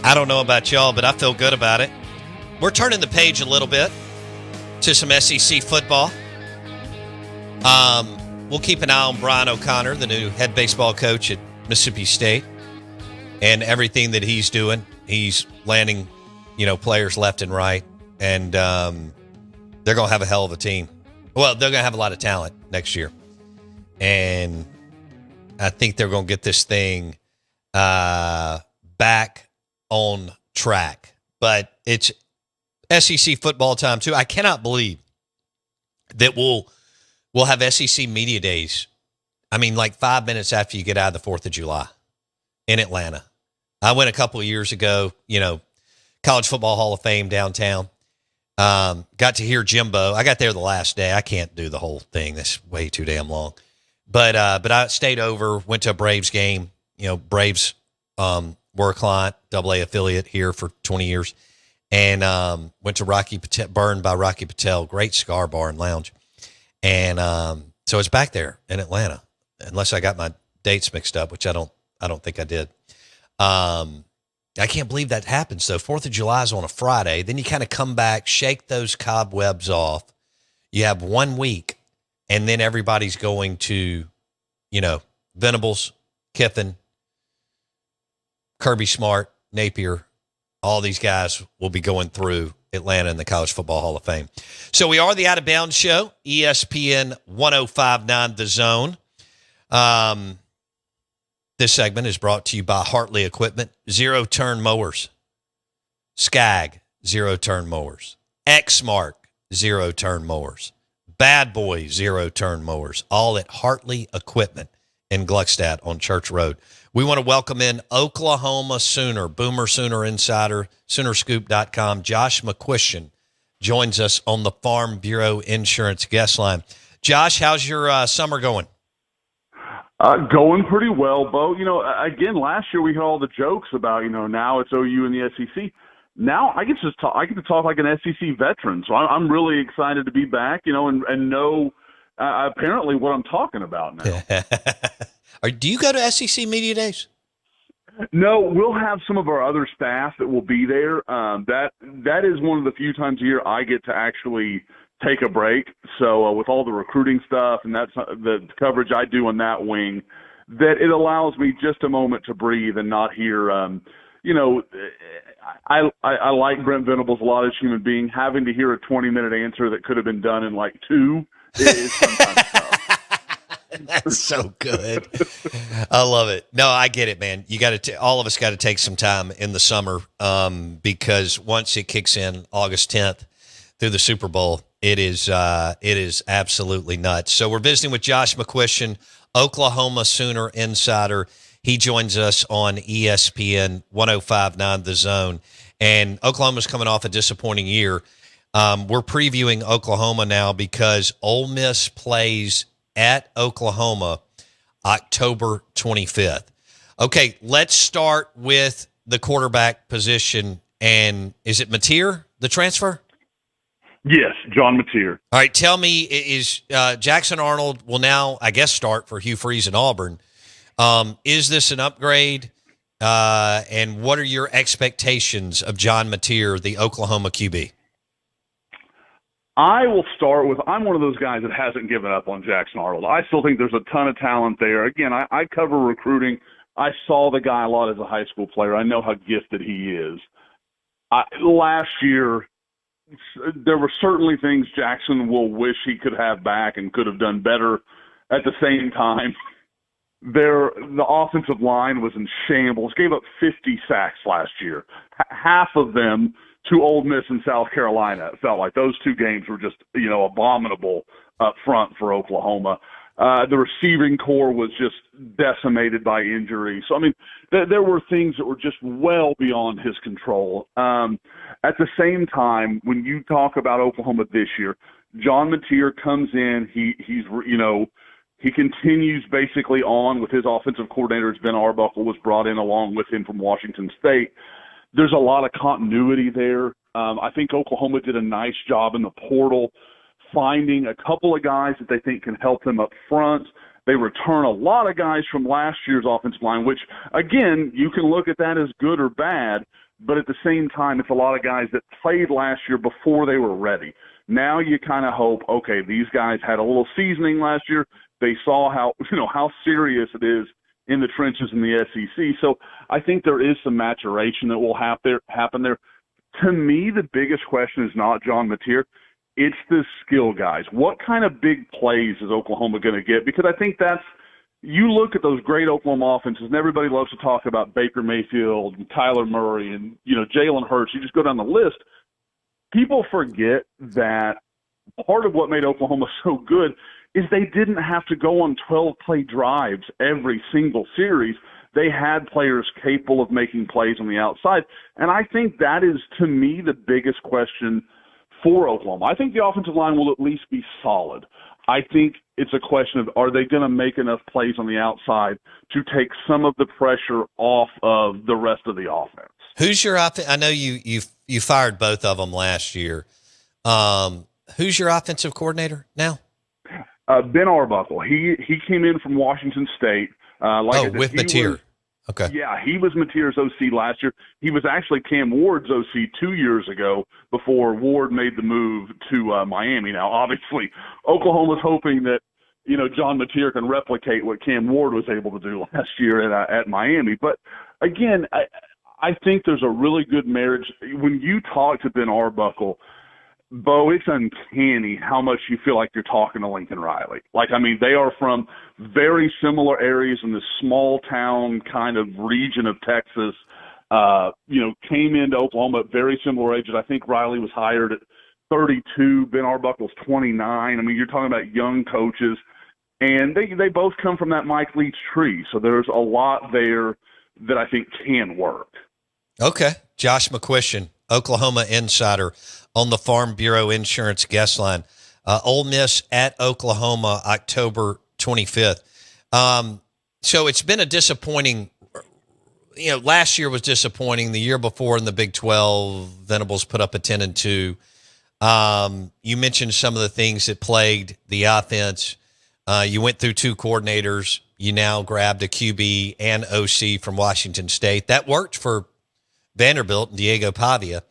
I don't know about y'all, but I feel good about it. We're turning the page a little bit to some SEC football. We'll keep an eye on Brian O'Connor, the new head baseball coach at Mississippi State, and everything that he's doing. He's landing, players left and right, and they're going to have a hell of a team. Well, they're going to have a lot of talent next year, and I think they're going to get this thing back on track. But it's SEC football time too. I cannot believe that we'll have SEC media days. I mean, like 5 minutes after you get out of the 4th of July in Atlanta. I went a couple of years ago, College Football Hall of Fame downtown. Got to hear Jimbo. I got there the last day. I can't do the whole thing. That's way too damn long. But I stayed over, went to a Braves game. Braves were a client, AA affiliate here for 20 years. And went to Rocky Patel, Burned by Rocky Patel, great cigar bar and lounge. And so it's back there in Atlanta, unless I got my dates mixed up, which I don't think I did. I can't believe that happens, though. 4th of July is on a Friday. Then you kind of come back, shake those cobwebs off. You have 1 week, and then everybody's going to, Venables, Kiffin, Kirby Smart, Napier. All these guys will be going through Atlanta in the College Football Hall of Fame. So we are the Out of Bounds Show, ESPN 105.9 The Zone. This segment is brought to you by Hartley Equipment, zero-turn mowers, Skag, zero-turn mowers, Exmark, zero-turn mowers, Bad Boy, zero-turn mowers, all at Hartley Equipment in Gluckstadt on Church Road. We want to welcome in Oklahoma Sooner, Boomer Sooner Insider, Soonerscoop.com. Josh McCuisition joins us on the Farm Bureau Insurance guest line. Josh, how's your summer going? Going pretty well, Bo. Again, last year we had all the jokes about, now it's OU and the SEC. Now I get to talk like an SEC veteran. So I'm really excited to be back, and know apparently what I'm talking about now. Do you go to SEC Media Days? No, we'll have some of our other staff that will be there. That is one of the few times a year I get to actually take a break. So with all the recruiting stuff and that's the coverage I do on that wing, that it allows me just a moment to breathe and not hear, I like Brent Venables a lot as a human being. Having to hear a 20-minute answer that could have been done in like 2 is sometimes tough. That's so good. I love it. No, I get it, man. You got to. All of us got to take some time in the summer because once it kicks in August 10th through the Super Bowl, it is absolutely nuts. So we're visiting with Josh McCuisition, Oklahoma Sooner Insider. He joins us on ESPN 105.9 The Zone, and Oklahoma's coming off a disappointing year. We're previewing Oklahoma now because Ole Miss plays at Oklahoma October 25th. Okay, let's start with the quarterback position. And is it Mateer, the transfer? Yes, John Mateer. All right, tell me, is Jackson Arnold will now, I guess, start for Hugh Freeze in Auburn. Is this an upgrade? And what are your expectations of John Mateer, the Oklahoma QB? I will start with, I'm one of those guys that hasn't given up on Jackson Arnold. I still think there's a ton of talent there. Again, I cover recruiting. I saw the guy a lot as a high school player. I know how gifted he is. Last year, there were certainly things Jackson will wish he could have back and could have done better. At the same time, the offensive line was in shambles, gave up 50 sacks last year. Half of them to Ole Miss and South Carolina. It felt like those 2 games were just, abominable up front for Oklahoma. The receiving core was just decimated by injury. So, I mean, there were things that were just well beyond his control. At the same time, when you talk about Oklahoma this year, John Mateer comes in. He continues basically on with his offensive coordinator. Ben Arbuckle was brought in along with him from Washington State. There's a lot of continuity there. I think Oklahoma did a nice job in the portal, finding a couple of guys that they think can help them up front, They return a lot of guys from last year's offensive line, which, again, you can look at that as good or bad, but at the same time, it's a lot of guys that played last year before they were ready. Now you kind of hope, okay, these guys had a little seasoning last year. They saw how serious it is in the trenches in the SEC. So I think there is some maturation that will happen there. To me, the biggest question is not John Mateer. It's the skill guys. What kind of big plays is Oklahoma going to get? Because I think you look at those great Oklahoma offenses, and everybody loves to talk about Baker Mayfield and Kyler Murray and, Jalen Hurts. You just go down the list. People forget that part of what made Oklahoma so good is they didn't have to go on 12-play drives every single series. They had players capable of making plays on the outside. And I think that is, to me, the biggest question for Oklahoma. I think the offensive line will at least be solid. I think it's a question of, are they going to make enough plays on the outside to take some of the pressure off of the rest of the offense? Who's your I know you fired both of them last year. Who's your offensive coordinator now? Ben Arbuckle. He came in from Washington State. With Mateer. Okay. Yeah, he was Mateer's OC last year. He was actually Cam Ward's OC 2 years ago before Ward made the move to Miami. Now, obviously, Oklahoma's hoping that, John Mateer can replicate what Cam Ward was able to do last year at Miami. But, again, I think there's a really good marriage. When you talk to Ben Arbuckle, Bo, it's uncanny how much you feel like you're talking to Lincoln Riley. They are from very similar areas in this small town kind of region of Texas, came into Oklahoma at very similar ages. I think Riley was hired at 32. Ben Arbuckle's 29. You're talking about young coaches, and they both come from that Mike Leach tree. So there's a lot there that I think can work. Okay. Josh McCuisition, Oklahoma insider, on the Farm Bureau Insurance guest line. Ole Miss at Oklahoma, October 25th. So it's been a disappointing, last year was disappointing. The year before in the Big 12, Venables put up a 10-2. You mentioned some of the things that plagued the offense. You went through two coordinators. You now grabbed a QB and OC from Washington State. That worked for Vanderbilt and Diego Pavia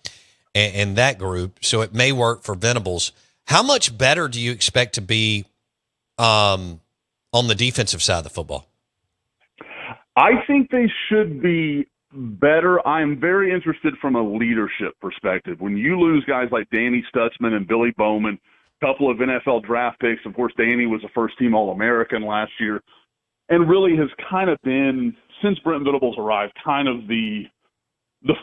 and that group, so it may work for Venables. How much better do you expect to be on the defensive side of the football? I think they should be better. I'm very interested from a leadership perspective. When you lose guys like Danny Stutzman and Billy Bowman, a couple of NFL draft picks, of course, Danny was a first-team All-American last year, and really has kind of been, since Brent Venables arrived, kind of the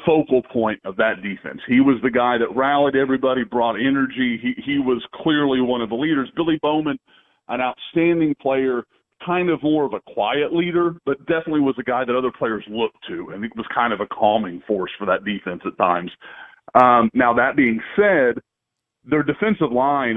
focal point of that defense. He was the guy that rallied everybody, brought energy. He was clearly one of the leaders. Billy Bowman, an outstanding player, kind of more of a quiet leader, but definitely was a guy that other players looked to, and it was kind of a calming force for that defense at times. Now, that being said, their defensive line,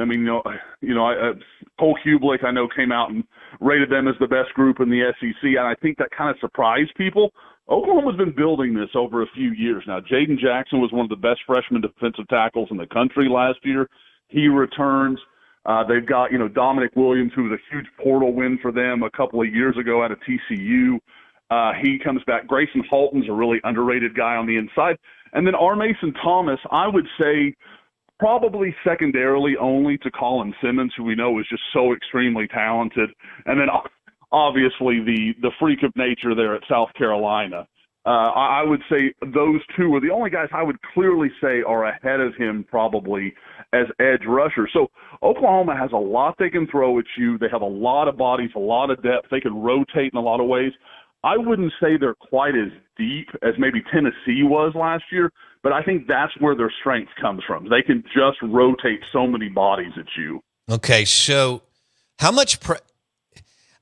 Cole Kublik, I know, came out and rated them as the best group in the SEC, and I think that kind of surprised people. Oklahoma's been building this over a few years now. Jaden Jackson was one of the best freshman defensive tackles in the country last year. He returns. They've got, Dominic Williams, who was a huge portal win for them a couple of years ago out of TCU. He comes back. Grayson Halton's a really underrated guy on the inside. And then R. Mason Thomas, I would say probably secondarily only to Colin Simmons, who we know is just so extremely talented. And then obviously the freak of nature there at South Carolina. I would say those two are the only guys I would clearly say are ahead of him probably as edge rushers. So Oklahoma has a lot they can throw at you. They have a lot of bodies, a lot of depth. They can rotate in a lot of ways. I wouldn't say they're quite as deep as maybe Tennessee was last year, but I think that's where their strength comes from. They can just rotate so many bodies at you. Okay, so how much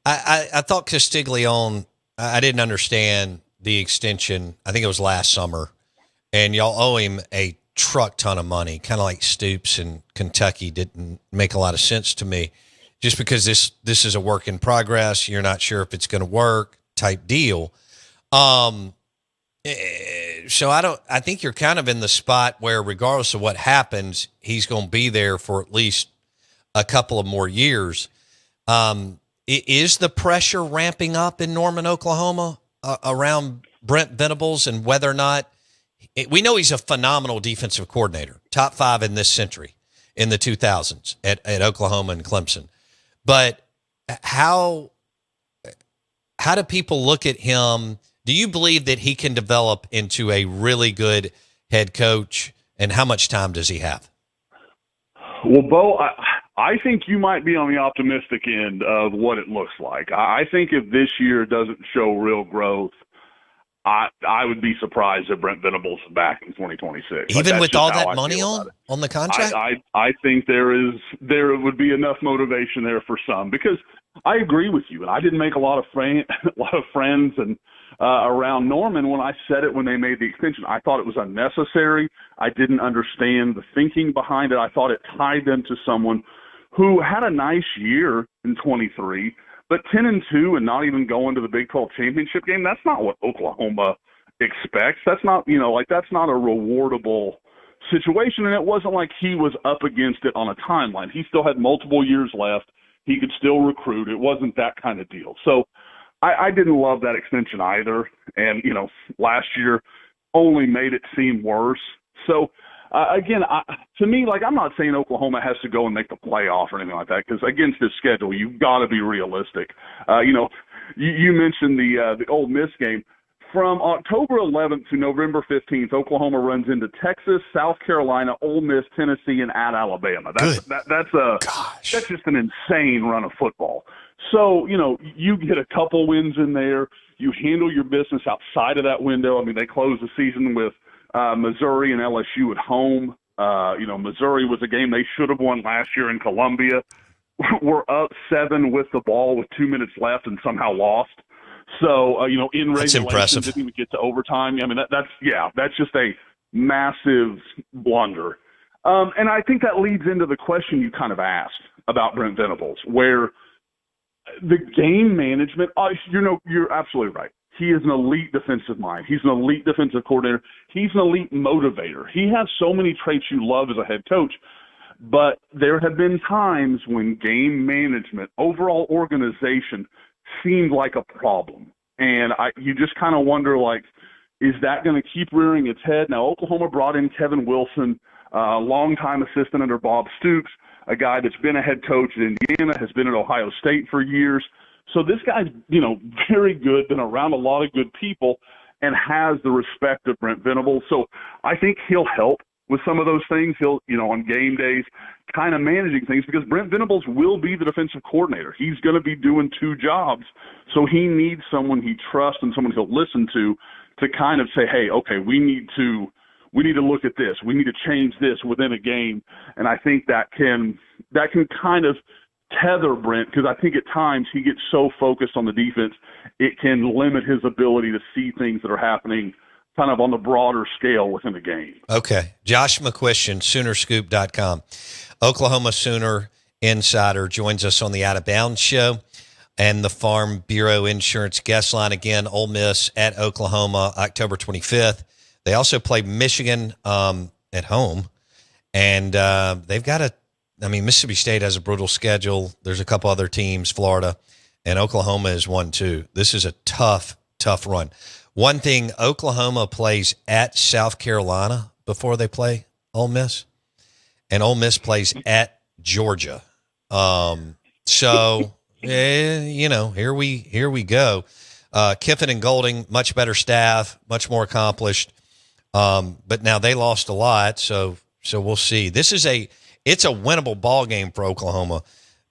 I thought Castiglione, I didn't understand the extension. I think it was last summer, and y'all owe him a truck ton of money, kind of like Stoops in Kentucky. Didn't make a lot of sense to me, just because this is a work in progress. You're not sure if it's going to work type deal. So I think you're kind of in the spot where regardless of what happens, he's going to be there for at least a couple of more years. is the pressure ramping up in Norman, Oklahoma around Brent Venables and whether or not we know he's a phenomenal defensive coordinator, top 5 in this century in the 2000s at Oklahoma and Clemson. But how do people look at him? Do you believe that he can develop into a really good head coach, and how much time does he have? Well, Bo, I think you might be on the optimistic end of what it looks like. I think if this year doesn't show real growth, I would be surprised if Brent Venables is back in 2026. Even with all that money on the contract? I think there would be enough motivation there for some, because I agree with you, and I didn't make a lot of friends and around Norman when I said it when they made the extension. I thought it was unnecessary. I didn't understand the thinking behind it. I thought it tied them to someone who had a nice year in 23, but 10-2 and not even going to the Big 12 championship game. That's not what Oklahoma expects. That's not, that's not a rewardable situation. And it wasn't like he was up against it on a timeline. He still had multiple years left. He could still recruit. It wasn't that kind of deal. So I didn't love that extension either. And, last year only made it seem worse. So, again, to me, I'm not saying Oklahoma has to go and make the playoff or anything like that, because against this schedule, you've got to be realistic. You mentioned the Ole Miss game. From October 11th to November 15th, Oklahoma runs into Texas, South Carolina, Ole Miss, Tennessee, and at Alabama. That's just an insane run of football. So, you get a couple wins in there. You handle your business outside of that window. I mean, they closed the season with Missouri and LSU at home. Missouri was a game they should have won last year in Columbia. We're up 7 with the ball with 2 minutes left and somehow lost. So, in regulation, didn't even get to overtime. I mean, that's just a massive blunder. And I think that leads into the question you kind of asked about Brent Venables, where the game management, you're absolutely right. He is an elite defensive mind. He's an elite defensive coordinator. He's an elite motivator. He has so many traits you love as a head coach. But there have been times when game management, overall organization, seemed like a problem. And you just kind of wonder, is that going to keep rearing its head? Now, Oklahoma brought in Kevin Wilson, a longtime assistant under Bob Stoops, a guy that's been a head coach at Indiana, has been at Ohio State for years. So this guy's, very good, been around a lot of good people, and has the respect of Brent Venables. So I think he'll help with some of those things. He'll, on game days, kind of managing things, because Brent Venables will be the defensive coordinator. He's going to be doing 2 jobs. So he needs someone he trusts and someone he'll listen to kind of say, hey, okay, we need to look at this. We need to change this within a game. And I think that can kind of tether Brent, because I think at times he gets so focused on the defense, it can limit his ability to see things that are happening kind of on the broader scale within the game. Okay. Josh McCuisition, Soonerscoop.com. Oklahoma Sooner insider, joins us on the Out of Bounds show and the Farm Bureau Insurance guest line. Again, Ole Miss at Oklahoma, October 25th. They also play Michigan at home, and they've got Mississippi State has a brutal schedule. There's a couple other teams, Florida, and Oklahoma is one too. This is a tough run. One thing, Oklahoma plays at South Carolina before they play Ole Miss, and Ole Miss plays at Georgia. So, here we go. Kiffin and Golding, much better staff, much more accomplished. But now they lost a lot, so we'll see. It's a winnable ball game for Oklahoma,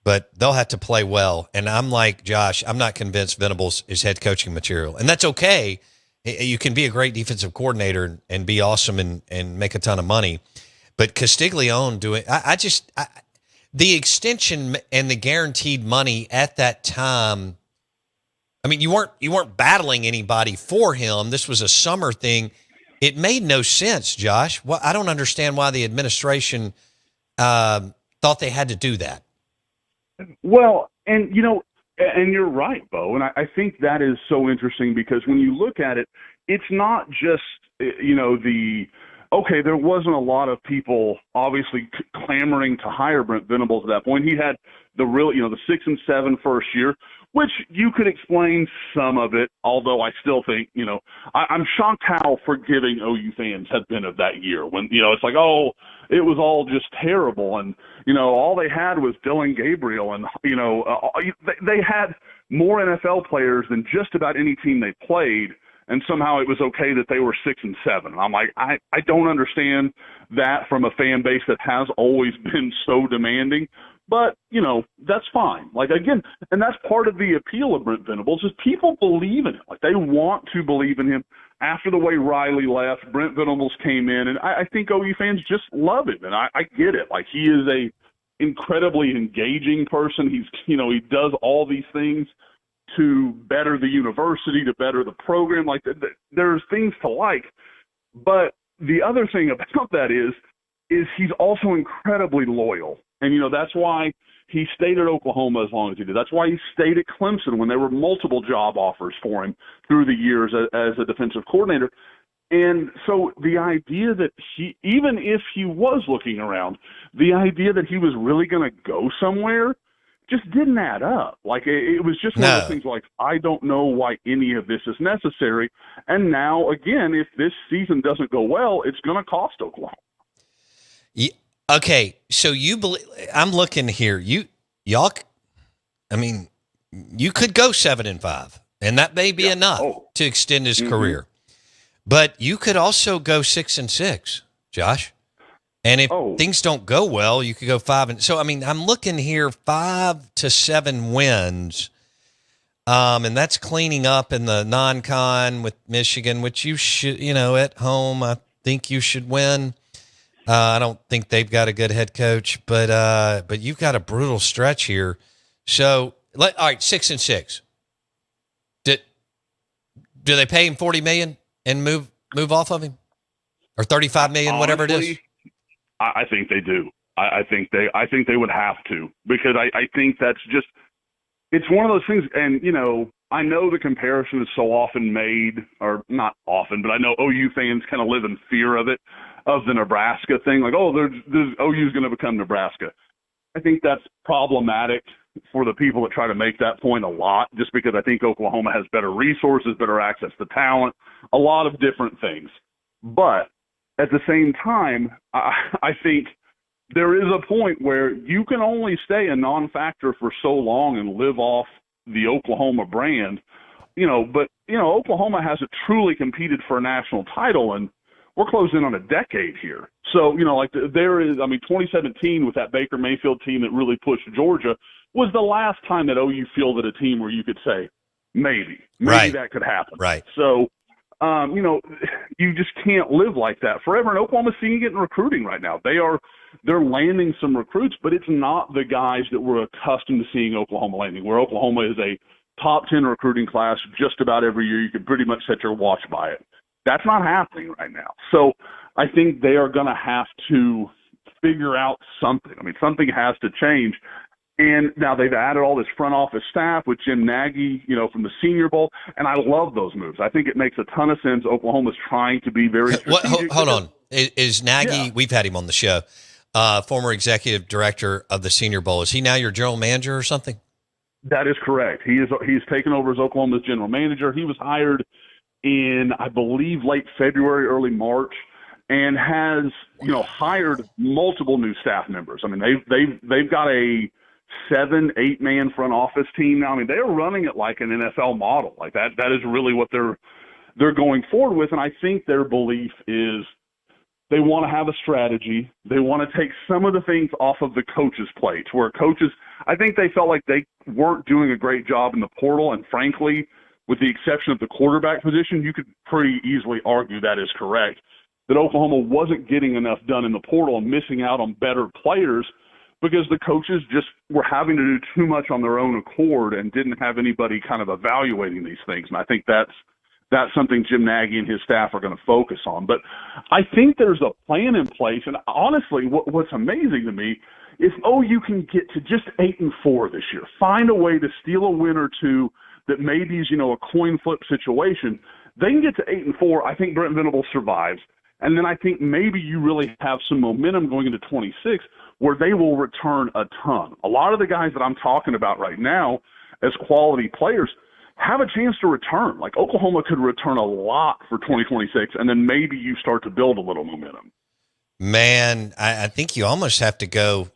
but they'll have to play well. And I'm like Josh, I'm not convinced Venables is head coaching material, and that's okay. You can be a great defensive coordinator and be awesome and make a ton of money, but Castiglione the extension and the guaranteed money at that time. I mean, you weren't battling anybody for him. This was a summer thing. It made no sense, Josh. Well, I don't understand why the administration thought they had to do that. Well, and you're right, Bo. And I think that is so interesting, because when you look at it, it's not just, the okay, there wasn't a lot of people obviously clamoring to hire Brent Venables at that point. He had the 6-7 first year, which you could explain some of it, although I still think, I'm shocked how forgiving OU fans have been of that year when, it's like, oh, it was all just terrible. And, all they had was Dylan Gabriel and, they had more NFL players than just about any team they played. And somehow it was okay that they were 6-7. I'm like, I don't understand that from a fan base that has always been so demanding. But, that's fine. Like, again, and that's part of the appeal of Brent Venables is people believe in him. Like, they want to believe in him. After the way Riley left, Brent Venables came in, and I think OU fans just love him. And I get it. Like, he is a incredibly engaging person. He's, he does all these things to better the university, to better the program. Like, there's things to like. But the other thing about that is he's also incredibly loyal. And, that's why he stayed at Oklahoma as long as he did. That's why he stayed at Clemson when there were multiple job offers for him through the years as a defensive coordinator. And so the idea that even if he was looking around, the idea that he was really going to go somewhere just didn't add up. Like, it was just one of those things like, I don't know why any of this is necessary. And now, again, if this season doesn't go well, it's going to cost Oklahoma. Yeah, okay, so you believe – I'm looking here. You could go 7-5, and that may be enough to extend his career. But you could also go 6-6, Josh. And if things don't go well, you could go 5. So, I'm looking here 5 to 7 wins. And that's cleaning up in the non-con with Michigan, which you should, at home, I think you should win. I don't think they've got a good head coach, but you've got a brutal stretch here. So, all right, 6-6. Do they pay him $40 million and move off of him, or $35 million, whatever it is? I think they do. I think they would have to, because I think that's just, it's one of those things. And, I know the comparison is so often made, or not often, but I know OU fans kind of live in fear of it, of the Nebraska thing. Like, OU's going to become Nebraska. I think that's problematic for the people that try to make that point a lot, just because I think Oklahoma has better resources, better access to talent, a lot of different things. But at the same time, I think there is a point where you can only stay a non-factor for so long and live off the Oklahoma brand, but Oklahoma hasn't truly competed for a national title, and we're closing on a decade here. So, there is, 2017 with that Baker Mayfield team that really pushed Georgia was the last time that OU fielded a team where you could say, maybe that could happen. Right. So, you just can't live like that forever. And Oklahoma's seeing it in recruiting right now. They're landing some recruits, but it's not the guys that we're accustomed to seeing Oklahoma landing, where Oklahoma is a top 10 recruiting class just about every year. You can pretty much set your watch by it. That's not happening right now. So I think they are going to have to figure out something. Something has to change. And now they've added all this front office staff with Jim Nagy, from the Senior Bowl, and I love those moves. I think it makes a ton of sense. Oklahoma's trying to be very strategic. Hold on. Is Nagy, yeah. We've had him on the show, former executive director of the Senior Bowl. Is he now your general manager or something? That is correct. He's taken over as Oklahoma's general manager. He was hired in, I believe, late February, early March, and has, hired multiple new staff members. They've got a 7-8 man front office team now. They're running it like an NFL model. Like that is really what they're going forward with. And I think their belief is they want to have a strategy. They want to take some of the things off of the coaches' plate, where coaches, I think they felt like they weren't doing a great job in the portal. And frankly, with the exception of the quarterback position, you could pretty easily argue that is correct, that Oklahoma wasn't getting enough done in the portal and missing out on better players because the coaches just were having to do too much on their own accord and didn't have anybody kind of evaluating these things. And I think that's something Jim Nagy and his staff are going to focus on. But I think there's a plan in place. And honestly, what's amazing to me is OU can get to just 8-4 this year, find a way to steal a win or two that maybe is, a coin flip situation. They can get to 8-4. I think Brent Venables survives. And then I think maybe you really have some momentum going into 26 where they will return a ton. A lot of the guys that I'm talking about right now as quality players have a chance to return. Like Oklahoma could return a lot for 2026, and then maybe you start to build a little momentum. Man, I think you almost have to go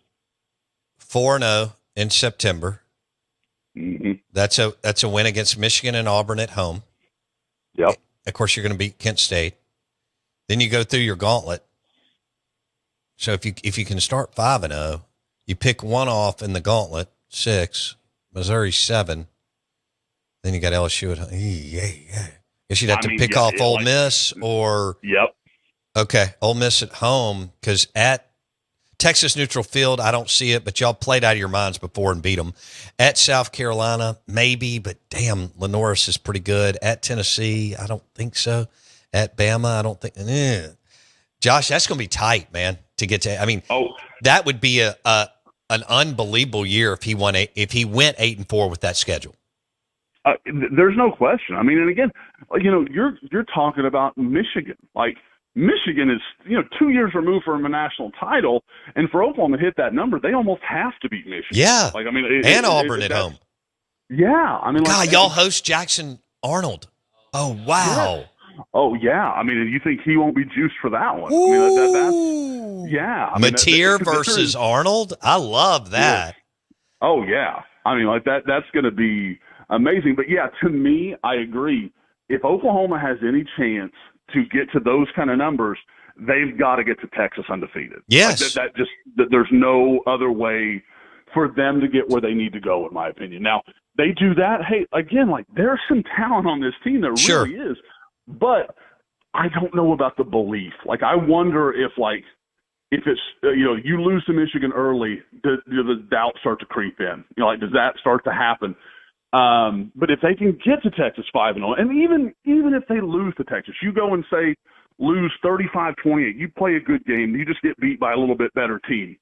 4-0 in September. Mm-hmm. That's a win against Michigan and Auburn at home. Yep. Of course, you're going to beat Kent State. Then you go through your gauntlet. So if you can start 5-0, you pick one off in the gauntlet, 6, Missouri 7. Then you got LSU at home. Yeah. Guess you'd have to pick off Ole Miss or. Yep. Okay, Ole Miss at home, because at Texas Neutral Field, I don't see it, but y'all played out of your minds before and beat them. At South Carolina, maybe, but damn, Lenoris is pretty good. At Tennessee, I don't think so. At Bama, I don't think. Josh, that's going to be tight, man, to get to. I mean, that would be an unbelievable year if he went 8-4 with that schedule. There's no question. I mean, and again, you're talking about Michigan. Like, Michigan is, 2 years removed from a national title, and for Oklahoma to hit that number, they almost have to beat Michigan. Yeah. Like, I mean, and Auburn at home. Yeah. I mean, God, y'all host Jackson Arnold. Oh, wow. Yeah. Oh, yeah. I mean, you think he won't be juiced for that one? I mean, yeah. I mean, Mateer versus Arnold? I love that. Yeah. Oh, yeah. I mean, like that's going to be amazing. But, yeah, to me, I agree. If Oklahoma has any chance to get to those kind of numbers, they've got to get to Texas undefeated. Yes. Like there's no other way for them to get where they need to go, in my opinion. Now, they do that. Hey, again, like there's some talent on this team. There sure. really is. But I don't know about the belief. Like, I wonder if it's, you lose to Michigan early, does the doubt start to creep in? Does that start to happen? But if they can get to Texas 5-0, and even if they lose to Texas, you go and say lose 35-28, you play a good game, you just get beat by a little bit better team.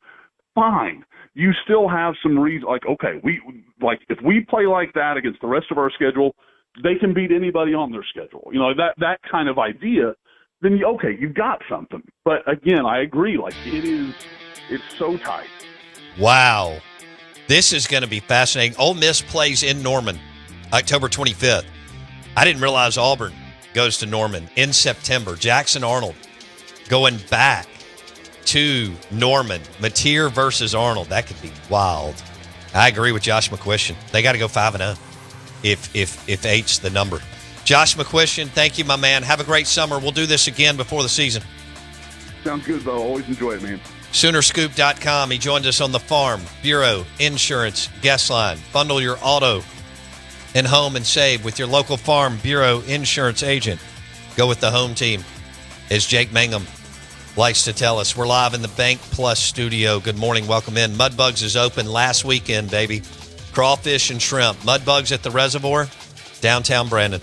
Fine. You still have some reason. Like, okay, if we play like that against the rest of our schedule, they can beat anybody on their schedule. That kind of idea. Then you've got something. But again, I agree. Like it's so tight. Wow. This is going to be fascinating. Ole Miss plays in Norman, October 25th. I didn't realize Auburn goes to Norman in September. Jackson Arnold going back to Norman. Mateer versus Arnold. That could be wild. I agree with Josh McCuisition. They got to go 5-0 if 8's the number. Josh McCuisition, thank you, my man. Have a great summer. We'll do this again before the season. Sounds good, though. Always enjoy it, man. Soonerscoop.com. He joined us on the Farm Bureau Insurance Guest Line. Bundle your auto and home and save with your local Farm Bureau Insurance agent. Go with the home team, as Jake Mangum likes to tell us. We're live in the Bank Plus studio. Good morning. Welcome in. Mudbugs is open last weekend, baby. Crawfish and shrimp. Mudbugs at the Reservoir, downtown Brandon.